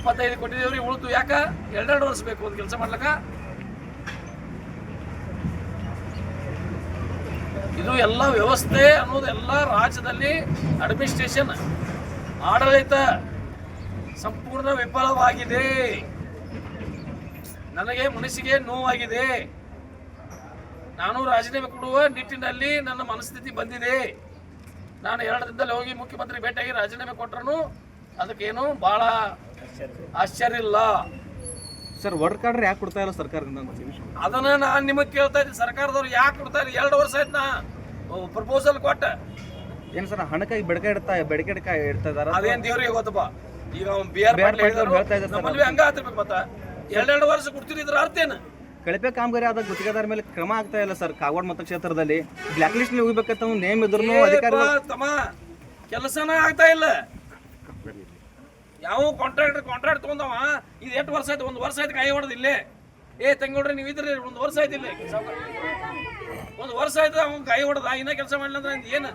25 ಕೊಟ್ಟಿದ್ದೇವ್ರಿ, ಉಳಿದು ಯಾಕ 2 ವರ್ಷ ಬೇಕು ಒಂದು ಕೆಲಸ ಮಾಡ್ಲಕ್ಕ? ಇದು ಎಲ್ಲ ವ್ಯವಸ್ಥೆ ಅನ್ನೋದೆಲ್ಲ ರಾಜ್ಯದಲ್ಲಿ ಅಡ್ಮಿನಿಸ್ಟ್ರೇಷನ್ ಆಡಳಿತ ಸಂಪೂರ್ಣ ವಿಫಲವಾಗಿದೆ. ನನಗೆ ಮನಸ್ಸಿಗೆ ನೋವಾಗಿದೆ. ನಾನು ರಾಜೀನಾಮೆ ಕೊಡುವ ನಿಟ್ಟಿನಲ್ಲಿ ನನ್ನ ಮನಸ್ಥಿತಿ ಬಂದಿದೆ. ನಾನು 2 ದಿನದಲ್ಲಿ ಹೋಗಿ ಮುಖ್ಯಮಂತ್ರಿ ಭೇಟಿಯಾಗಿ ರಾಜೀನಾಮೆ ಕೊಟ್ಟರು ಅದಕ್ಕೇನು ಭಾಳ ಆಶ್ಚರ್ಯ ಇಲ್ಲ. ಸರ್ ವರ್ಕ್ ಆರ್ಡರ್ ಯಾಕೆ ಕೊಡ್ತಾ ಇಲ್ಲ ಸರ್ಕಾರದಿಂದ? ಅದನ್ನ ನಾನು ನಿಮಗೆ ಕೇಳ್ತಾ ಇದ್ದೀನಿ, ಸರ್ಕಾರದವ್ರು ಯಾಕೆ ಕೊಡ್ತಾ ಇಲ್ಲ? 2 ವರ್ಷ ಆಯ್ತು ನಾ ಪ್ರಪೋಸಲ್ ಕೊಟ್ಟ. ಏನು ಸರ್ ಹಣಕ್ಕಾಗಿ ಬೆಡಕೆ ಇಡ್ತಾ ಇದಾರ? ಅದೇನು ದೇವ್ರಿಗೆ ಗೊತ್ತಪ್ಪ. ಈಗ BR ಪಾಟೀಲ್ ಹೇಳ್ತಾ ಇದ್ದಾರೆ ನಮ್ಮಲ್ಲಿ ಹಂಗ ಆಗ್ತಿರ್ಬೇಕು. ಮತ್ತ 2 ವರ್ಷ ಕೊಡ್ತಿದ್ರ ಅರ್ಥ ಏನು? ಕಳಪೆ ಕಾಮಗಾರಿ ಆದ ಗುತ್ತಿಗೆದಾರ ಮೇಲೆ ಕ್ರಮ ಆಗ್ತಾ ಇಲ್ಲ ಸರ್. ಕಾಗವಾಡ ಮತಕ್ಷೇತ್ರದಲ್ಲಿ ಬ್ಲಾಕ್ ಲಿಸ್ಟ್ ಹೋಗ್ಬೇಕಂತ ನೇಮ್ ಇದ್ರು ಅಧಿಕಾರಿ ತಮ್ಮ ಕೆಲಸನ ಆಗ್ತಾ ಇಲ್ಲ. ಯಾವ ಕಾಂಟ್ರಾಕ್ಟ್ ತಗೊಂಡವ ಇದು 8 ವರ್ಷ ಆಯ್ತು, 1 ವರ್ಷ ಆಯ್ತು ಕೈ ಹೊಡೆದು ಇಲ್ಲೇ. ತಂಗೋಡ್ರಿ ನೀವು ಇದ್ರಿ 1 ವರ್ಷ ಆಯ್ತು ಇಲ್ಲೇ, 1 ವರ್ಷ ಆಯ್ತು ಅವ್ನು ಕೈ ಹೊಡೆದ, ಇನ್ನ ಕೆಲಸ ಮಾಡಲಿಲ್ಲ ಅಂದ್ರೆ ಏನು?